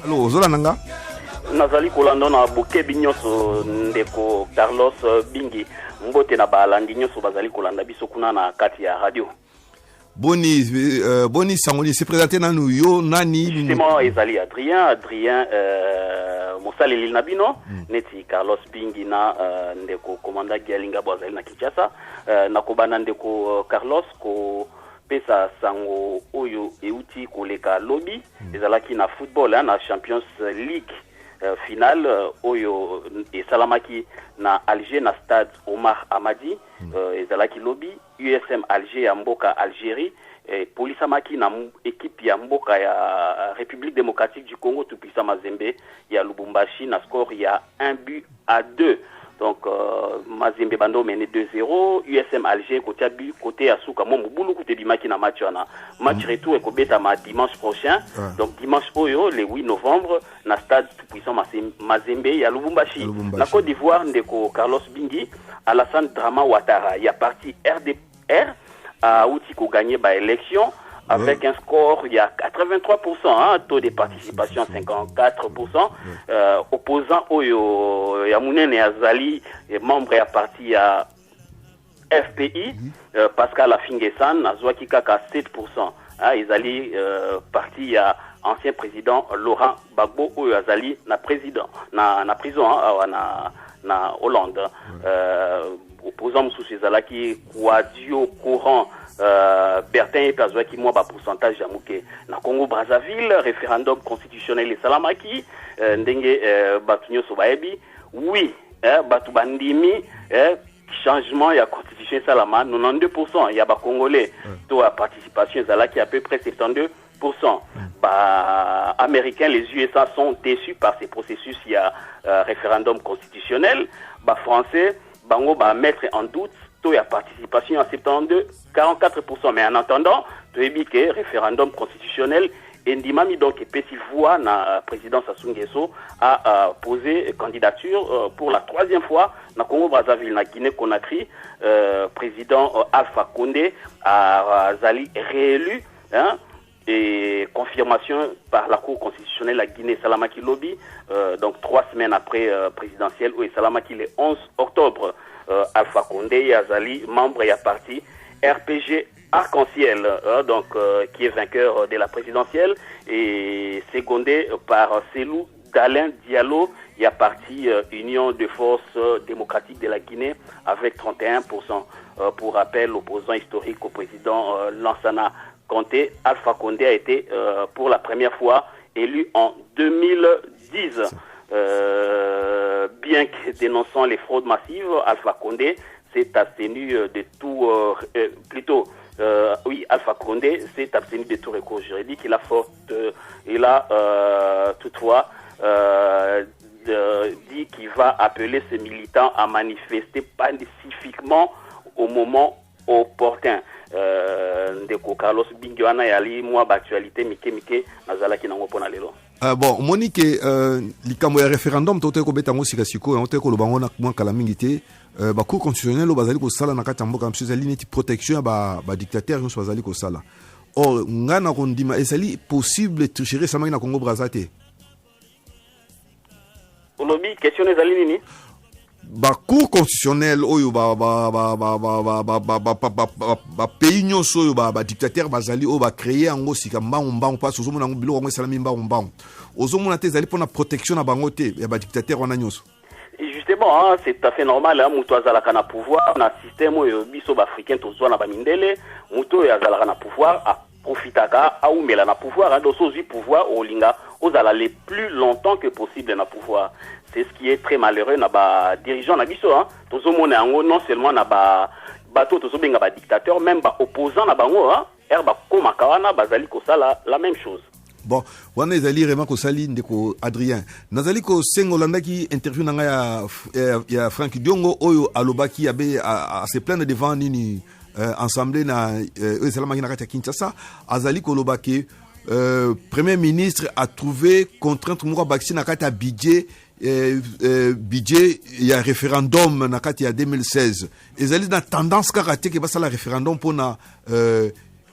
Allo, Zola Nanga? Nazali kolanda na bokebi nyonso ndeko Carlos Bingi mbote na balandi nyonso bazali kolanda biso kuna na kati ya radio. Boni Sangoni s'est présenté dans nous yo nani justement ezali Adrien Mosali Lilnabino neti Carlos Bingi na ndeko komanda Gialinga bazali na Kinshasa na kobana ndeko Carlos ko pesa sango oyo euti koleka lobby ezalaki na football na Champions League final oyo esalamaki na Alger na stade Omar Hamadi ezalaki lobby USM Alger ya mboka Algérie polisamaki na équipe ya mboka ya République démocratique du Congo Tupisa Mazembe ya Lubumbashi na score ya 1-2. Donc Mazembe bando mené 2-0, USM Alger côté Asuka Momubulu côté bimaki na match na match retour et kobeta ma dimanche prochain. Donc dimanche oyo le 8 novembre na stade puissant Mazembe ya Lubumbashi. Na Côte d'Ivoire ndeko Carlos Bingi, Alassane Drama Ouattara, il y a parti RDR a outil ko gagné ba élection avec un score il y a 83%, taux de participation 54%, opposant Oyo Yamounene Azali, membre à parti à FPI, Pascal Afingesan, Azwaki Kaka 7%, Izali parti à ancien président Laurent Gbagbo Oyo Azali na président na prison na Hollande, opposant Moussou Zalaki Kouadio Courant Bertin et Pazwa qui moi pourcentage Jamouké na Congo Brazzaville référendum constitutionnel et salamaki ndenge batunyo sobaebi oui batu bandimi changement ya constitution salama 92% ya ba congolais to à participation zalaki à peu près 72%. Américains, les USA sont déçus par ces processus il y a référendum constitutionnel. Français bango mettre en doute taux de participation à 44%. Mais en attendant, tu as dit que référendum constitutionnel, Ndimami donc petit voix na président Sassou Nguesso a posé candidature pour la troisième fois na Congo Brazzaville na Guinée Conakry. Président Alpha Condé a zali réélu et confirmation par la Cour constitutionnelle à Guinée Salamaki Lobby, donc 3 semaines après présidentielle, où Salamaki le 11 octobre, Alpha Condé Azali, membre et parti RPG Arc-en-Ciel, donc qui est vainqueur de la présidentielle, et secondé par Selou Dalin Diallo, il y a parti Union de forces démocratiques de la Guinée avec 31%. Pour rappel, l'opposant historique au président Lansana Conté, Alpha Condé a été pour la première fois élu en 2010. Bien que dénonçant les fraudes massives, Alpha Condé s'est abstenu de tout, Alpha Condé s'est abstenu de tout recours juridique. Il a toutefois dit qu'il va appeler ses militants à manifester pacifiquement au moment opportun. Ndeko Carlos Bingi wana yali mwa actualité mike nazalaki nango pona lelo. Bon, Monique, likambo ya référendum tote ko betango sikasiko on te ko lobango na mwa kala mingi te ba cour constitutionnelle bazali ko sala na kati mboka msuza lineti protection ba dictateur yo bazali ko sala. Or ngana kondima esali possible tricherer sama na Congo Brazzaville. Olobi question ezali nini? Ba cour constitutionnelle oyo ba pays nyonso oyo ba dictateur bazali o ba créer ango sika mbambo pas ozomona ngo biloko ngo salami mbambo ozomona te zali pona protection na bango te ya ba dictateur wana nyonso. Justement, c'est tout à fait normal, muto azalaka na pouvoir na système oyo biso ba africain tozwa na ba mindele muto azalaka na pouvoir a profitaka a umela na pouvoir doso zi pouvoir olinga ozala le plus longtemps que possible na pouvoir. C'est ce qui est très malheureux na ba dirigeant na biso tozomona yango non seulement na ba bato tozobenga ba dictateur même ba opposant na bango ba koma kawana bazali ko sala la même chose. Bon, wana ezali vraiment ko sali ndeko Adrien nazali ko sengolanda ki interview na ya Frank Diongo oyo alobaki abe a se plaindre devant nini ensemble na esalamaki na kati ya Kinshasa azali ko lobaki premier ministre a trouvé contrainte moko bakisi na kati ya budget il y a référendum na kati ya 2016 ezali na tendance kaka te ke basala référendum pona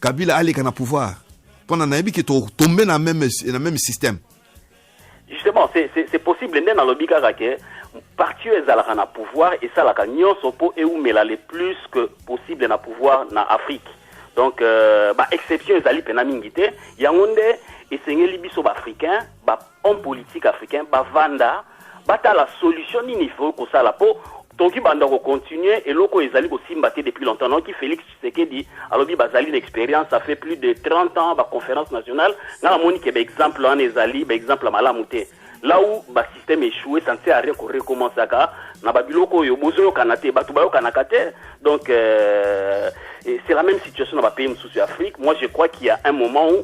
Kabila aleka na pouvoir pona na yebi ke tombe na même système. bon, c'est possible dans le bigara que parti ezalaka na pouvoir et ça la nyonso po et où mela le plus que possible na pouvoir na Afrique. Donc exception ezali pena mingité yangonde esengeli biso ba africain ba homme politique africain ba vanda bata la solution nini faut ko sala po tonki banda ko continuer et loko ezali ko simbaté depuis longtemps donc Félix Tshisekedi alobi bazali l'expérience ça fait plus de 30 ans ba conférence nationale na moni ke ba exemple en ezali ba exemple malamuté là où ba système échoué ça ne sert à rien qu'on recommence ça na ba biloko yo bozo kanate ba tubayo kanakate donc c'est la même situation dans les pays sous Afrique. Moi je crois qu'il y a un moment où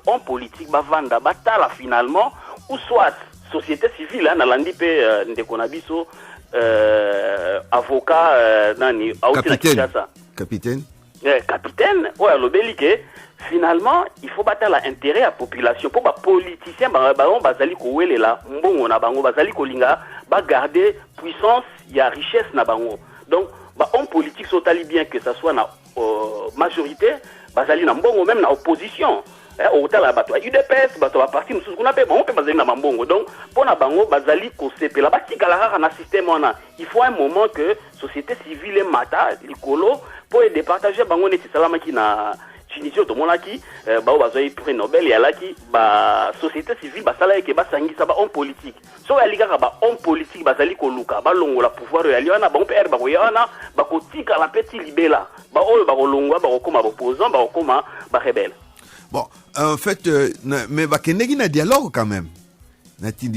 en politique ba vanda batala finalement ou soit société civile na landi pe ndekonabiso avocat nani capitaine capitaine ouais l'obélike finalement il faut battre l'intérêt à la population pour les politiciens bazali ko welela mbongo na bango bazali ko linga ba garder puissance ya richesse na bango donc en politique sotali bien que ça soit na majorité bazali na mbongo même na opposition otala bato UDPS bato ba parti mususu kuna pe bon pe bazali na mambongo donc pona bango bazali ko sepela batikala kaka na système wana il faut un moment que société civile mata likolo pour départager bango neti salama ki na Tunisie to monaki bao bazoi prix Nobel ya laki ba société civile basala ke basangisa ba homme politique so ya likaka ba homme politique bazali ko luka ba longola pouvoir ya liona ba père ba yana ba ko tika la petit libela ba oyo ba ko longwa ba ko koma opposant ba ko koma ba rebelle. Bon, en fait, mais va qu'il y ait un dialogue quand même.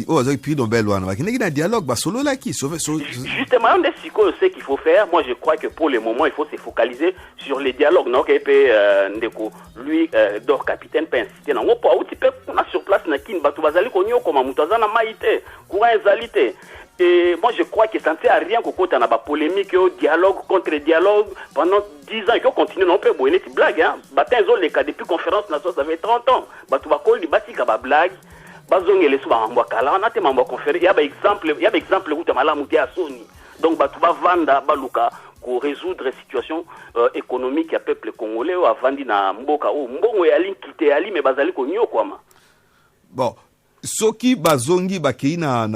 Oh, vous avez pris Nobel, va qu'il y ait un dialogue, bah solo là qui justement, on est ce qu'il faut faire. Moi, je crois que pour le moment, il faut se focaliser sur les dialogues. Non, lui, d'or capitaine, peut inciter. Non, on peut sur place, na kin batu bazali konyo comme mutazana maïté, courant ezalité. Et moi, je crois que ça ne sert à rien qu'on ait une polémique, dialogue contre dialogue pendant 10 ans. Et qu'on continue, on peut boire une blague. Les cas depuis conférence nationale, ça fait 30 ans. Tu vas coller des bâtiments à blague. Il y a des exemples où tu as mal à Sony. Donc, tu vas vendre baluka pour résoudre la situation économique du peuple congolais ou avant na mboka ou mbongo ya lin kité ali mais bazali ko nyo kwama. Bon. Soki bazongi bakei na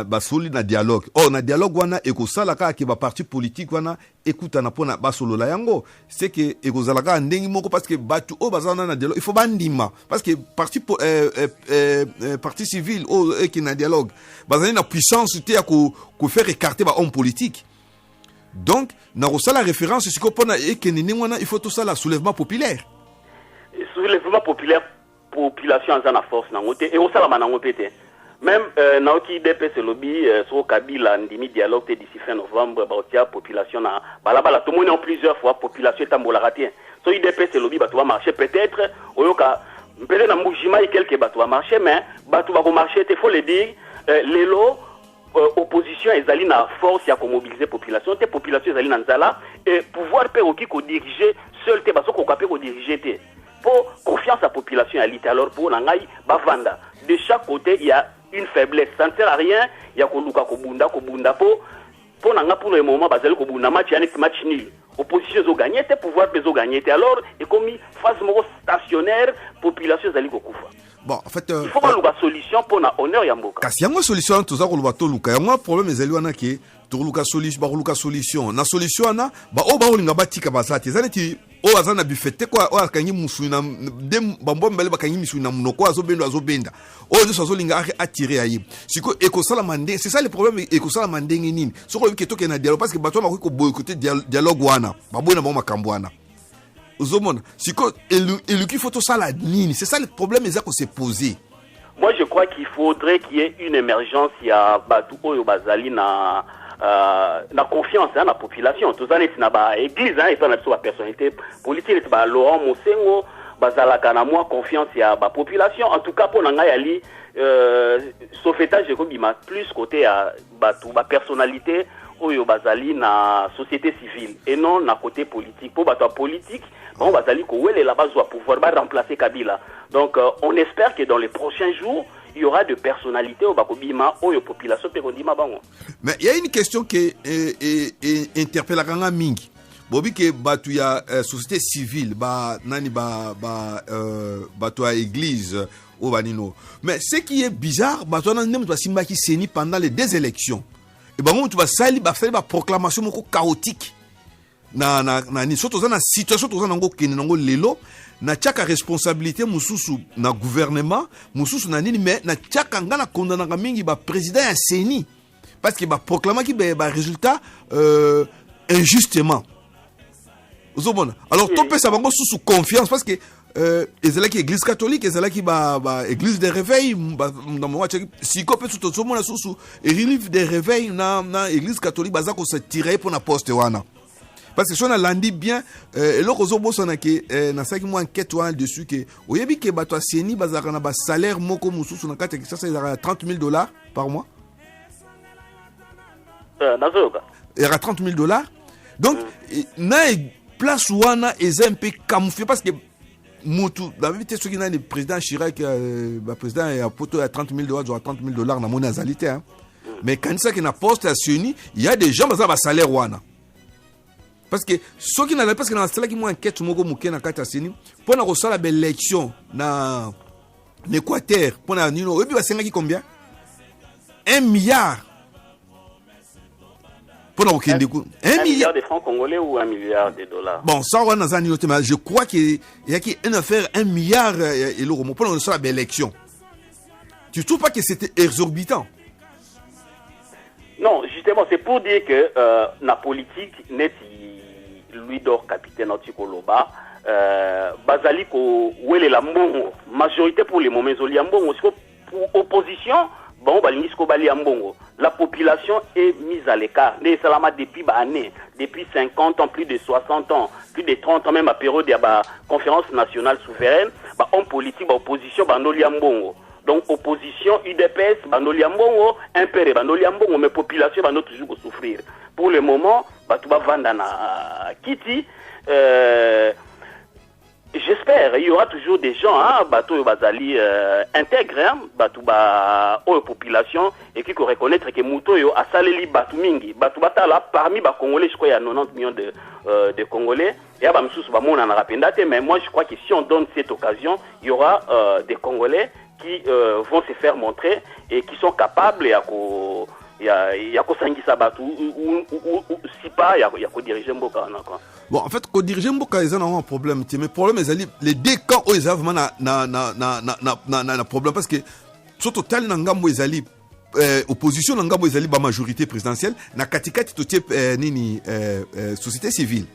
basoli na dialogue na dialogue wana ekosalaka ke ba parti politique wana écoute na pona basolo la yango c'est que ekozalaka ndengi moko parce que batu o bazana na dialogue il faut bandima parce que parti civil qui na dialogue bazani na puissance te ya ko faire écarter ba homme politique donc na kosala référence siko pona ekenene wana il faut tout ça la soulèvement populaire population en la force na ngote et au salama na ngopete même naoki DPS lobby sur Kabila ndimi dialogue d'ici fin novembre ba population na balabala tout monde en plusieurs fois population tambola ratien so IDPS lobby ba to marcher peut-être oyoka peut-être na mbujima et quelques ba to marcher mais ba to ba marcher il faut le dire lelo opposition ezali na force ya ko mobiliser population te population ezali na nzala et pouvoir pe oki ko diriger seul te ba so ko kapé ko diriger te pour confiance à la population à l'ité. Alors pour Nangaï, Bavanda, de chaque côté il y a une faiblesse. Ça ne sert à rien. Il y a Koluka Kobunda pour Nanga pour le moment Basel Kobunda match nul. Opposition ont gagné, tes pouvoirs ont gagné. Alors et comme phase stationnaire, population zali kokufa. Bon, en fait, il faut avoir une solution pour na honneur yamboka. Kasi yango solution tout ça ko lubato luka. Yango problème ezali wana ke to luka solution. Na solution na ba o ba olinga batika basati. Zaneti o azana bifete kwa o akanyi musu na dem bambo mbele bakanyi misu na munoko azobenda. O nso azolinga attirer ayi. Siko ekosala mande, c'est ça le problème ekosala mande nini. Soko ke toke na dialogue parce que bato ba ko boycotter dialogue wana. Ba boyna ba makambo wana. Uzomona, siko eluki faut tout ça la nini. C'est ça le problème ezako se poser. Moi je crois qu'il faudrait qu'il y ait une émergence ya batu oyo bazali na confiance dans la population. Tout ça n'est pas église et pas la personnalité politique c'est pas Laurent Mosengo bazalaka na moi confiance ya ba population en tout cas pour nanga yali sauvetage ko bima plus côté à batu ba personnalité oyo bazali na société civile et non na côté politique pour batu politique bon bazali ko wele la base pour pouvoir remplacer Kabila. Donc on espère que dans les prochains jours il y aura de personnalités au Bakobima ou aux populations pérondima bango. Mais il y a une question qui interpelle la mingi. bobi ke batu ya société civile ba nani batu ya église au banino. Mais ce qui est bizarre, batu na nem to simba ki seni pendant les deux élections. Et bango tu va sali ba proclamation moko chaotique. Na ni soto za na situation to za nango kene nango lelo na chaka responsabilité mususu na gouvernement mususu na nini, mais na chaka ngana kondana mingi ba président ya seni parce que ba proclamer ki ba résultat injustement. Alors, tout peut savoir sous confiance parce que ils ont l'église catholique, ils ont l'église des réveils. Si on peut tout le monde sous et relief des réveils dans l'église catholique, ils ont se tirer pour la poste wana. Parce que si on a l'andi bien, et là on a ça que na ça qui moi enquête dessus que au yebi que bato seni bazaka na ba salaire moko mususu na kati ça c'est $30,000 par mois. Il y aura $30,000. Donc na place wana est un peu camouflé parce que mutu la vérité ce qui n'a le président Chirac le président a poto à $30,000 doit $30,000 na monnaie azalité hein. Mais quand ça qui na poste à Seni, il y a des gens bazaba salaire wana. Parce que ceux qui n'a parce que dans cela qui moi enquête moko muke na kata Seni pour na rosala belle élection na Équateur pour na nino et puis va senga combien 1 milliard. Un milliard de francs congolais ou $1 milliard? Bon, ça on a noté, mais je crois qu'il y a une affaire 1 milliard et l'euro pour la belle élection. Tu trouves pas que c'était exorbitant? Non, justement, c'est pour dire que la politique n'est lui d'or capitaine Antikoloba. Bazali ko wele la mbongo majorité pour les moments zoli mbongo pour opposition. Bon, la population est mise à l'écart. Depuis années, depuis 50 ans, plus de 60 ans, plus de 30 ans, même à période de la conférence nationale souveraine, en politique, opposition, donc opposition, UDPS, impéré, mais population va toujours souffrir. Pour le moment, tout va vendre à Kitty. J'espère, il y aura toujours des gens, bateau bazali intègre, bateau ba population et qui reconnaître que Mouto yo a saleli batou mingi, batou batala parmi ba Congolais, je crois il y a 90 millions de Congolais. Et ya ba msusu ba mona na rapendate, mais moi je crois que si on donne cette occasion, il y aura des Congolais qui vont se faire montrer et qui sont capables il y a kosangisa batu ou si pas il y a ko diriger mboka na quoi. Bon, en fait, ko diriger mboka ils ont un problème, mais le problème est les deux camps ils ont vraiment na problème parce que surtout tel na ngambo ezali opposition na ngambo ezali ba majorité présidentielle na katikati to type nini société civile.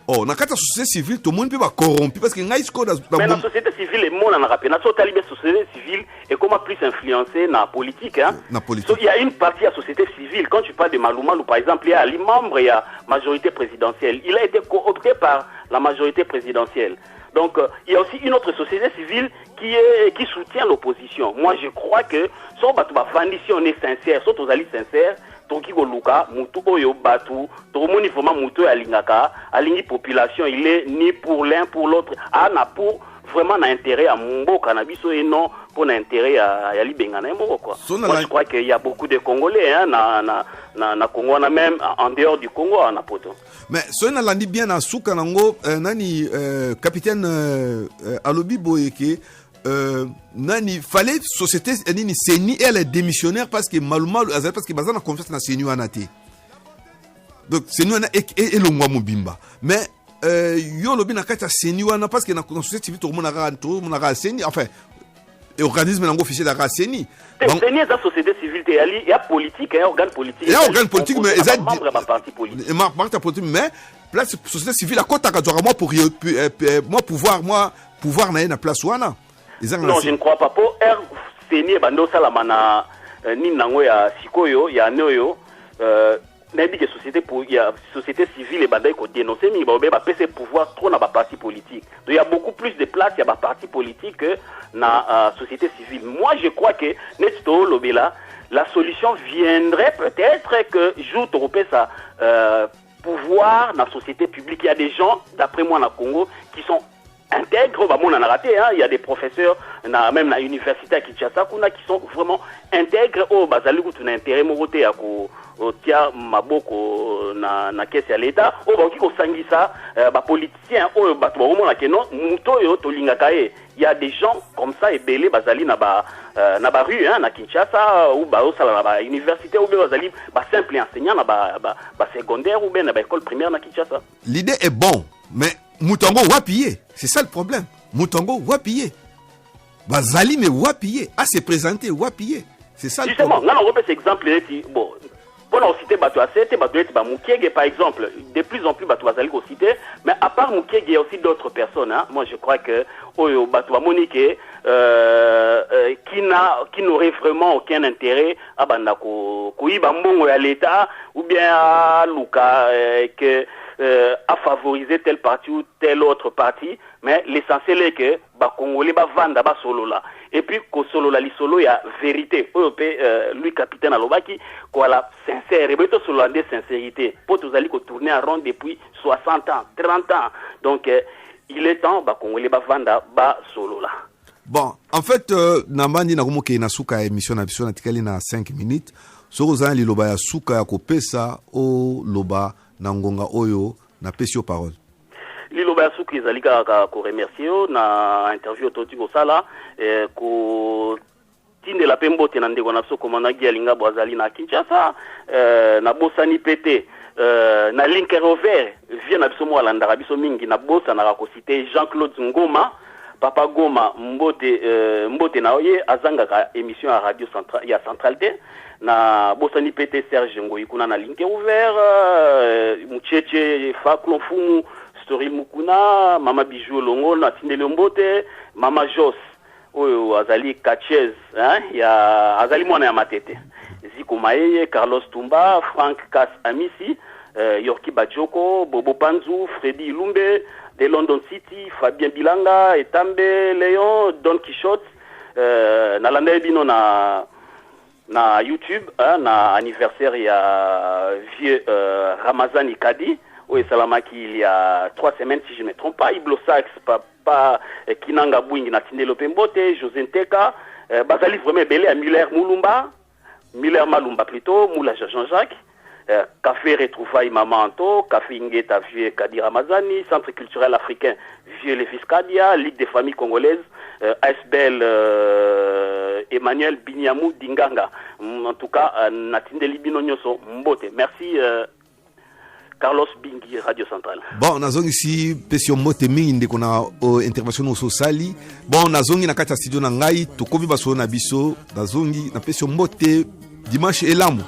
Oh, na kata société civile tout le monde peut va corrompu parce que ngai sko mais la société civile est mon na rapena so talibé société civile et comment plus influencer na politique hein. Na politique. So, il y a une partie à société civile quand tu parles de Maloumalou par exemple il y a les membres il y a majorité présidentielle il a été coopté par la majorité présidentielle. Donc il y a aussi une autre société civile qui soutient l'opposition. Moi je crois que so batu ba vandi si on est sincère, so tozali sincère toki ko luka mutu oyo batu to moni vraiment mutu alingaka alingi population il est ni pour l'un pour l'autre na pour vraiment na intérêt à mboka na biso et non pour l'intérêt à libenga na mboko quoi. Moi je crois qu'il y a beaucoup de Congolais hein na Congo on a même en dehors du Congo en poto. Mais so na landi bien na suka nango nani capitaine alobi boyeke nani fallait société nini Seni elle est démissionnaire parce que Malumalu parce que bazana confiance na Seni wanate. Donc Seni wana et le ngwa mobimba. Mais yo lobi na kata Seni wana parce que na société civile tout le monde a Seni enfin organisme nango officiel la Seni. Seni est la société civile il y a politique un organe politique. Il y a organe politique mais ils membre de parti politique. Parti politique mais place société civile à côté moi pouvoir na place wana. Non, je ne crois pas. Pour Seni bando salamana ni nango ya sikoyo ya noyo nabi que société civile et banda ko dénoncer mi ba pese pouvoir trop na ba parti politique. Donc il y a beaucoup plus de place il y a ba parti politique que na société civile. Moi je crois que nesto lobela la solution viendrait peut-être que jour européen ça pouvoir dans la société publique il y a des gens d'après moi na Congo qui sont intègre ba mona na raté hein, il y a des professeurs même na université à Kinshasa kuna qui sont vraiment intègres au bazali kutu na intérêt mokote ya ko tia maboko na caisse ya l'État o ba ko sangisa ba politiciens o ba to ba mona keno muto yo to lingaka e. Il y a des gens comme ça et belé bazali na ba rue hein na Kinshasa ou ba osala na ba université ou bazali ba simple enseignant na ba secondaire ou bien na ba école primaire na Kinshasa. L'idée est bon mais Mutongo wapiye, c'est ça le problème. Mutongo wapiye. Bazali mais wapiye, à se présenter wapiye. C'est ça le problème. Justement, on repère cet exemple bon. Pour citer Bato Asete, Bato Eti Moukege par exemple, de plus en plus Bato Bazali ko citer, mais à part Moukege, il y a aussi d'autres personnes. Hein. Moi je crois que Bato Monique qui n'aurait vraiment aucun intérêt à Bandako, Kouiba Mbongo à l'État, ou bien à Luka, à favoriser tel parti ou tel autre parti, mais l'essentiel est que Congolais va vendre solo là. Et puis ko solo la li solo ya vérité. Lui capitaine Alobaki ko la sincère et beto solo de sincérité. Pour tous aller ko tourner en rond depuis 60 ans, 30 ans. Donc il est temps Congolais va vendre solo là. Bon, en fait nambandi na komoke na suka émission na biso na tikali na 5 minutes. Soko za li loba ya suka ya kopesa o loba na ngonga oyo na pesio parole. Lilo Basuki zalika ko remercier na interview toti ko sala ko tinde la pembo te na ndeko na so komanda Gialinga Bwazali na Kinshasa na bosani pété na Linkerover vient na biso mo alanda biso mingi na bosa na ko citer Jean-Claude Ngoma Papa Goma mbote na oye azanga ka émission à radio centrale ya centralité na bosani pété Serge Ngoyi kuna na Linkerover Mucheche Faklon Fumu Story Mukuna, Mama Bijou Longo, Natinde Lombote, Mama Jos, Azali Kachez, hein, ya Azali Mwana ya Matete. Ziko Maeye, Carlos Tumba, Frank Kas Amisi, Yorki Bajoko, Bobo Panzu, Freddy Lumbe, de London City, Fabien Bilanga, Etambe, Léon, Don Quichotte, Nalanda Bino na YouTube, hein, na anniversaire ya vieux Ramazani Kadi. Oui, Salamaki, il y a 3 semaines, si je ne me trompe pas, Iblo Sax, Papa Kinanga Bouing, Natinde Lopembote, José Nteka, Bazali vraiment belé à Muller Malumba plutôt, Moula Jean-Jacques, Café Retrouvaille Mamanto, Café Ingeta Vieux Kadi Ramazani, Centre culturel africain Vieux Lévis Kadia, Ligue des familles congolaises, ASBL Emmanuel Binyamou Dinganga. En tout cas, Natinde Libino Nyoso Mbote. Merci. Carlos Bingi, Radio Centrale. Bon, nazongi si pesio mote mingi ndeko na intervention no sali. Bon, nazongi na kati ya studio na ngai, tokovi baso na biso, nazongi na pesio mote dimanche elamu.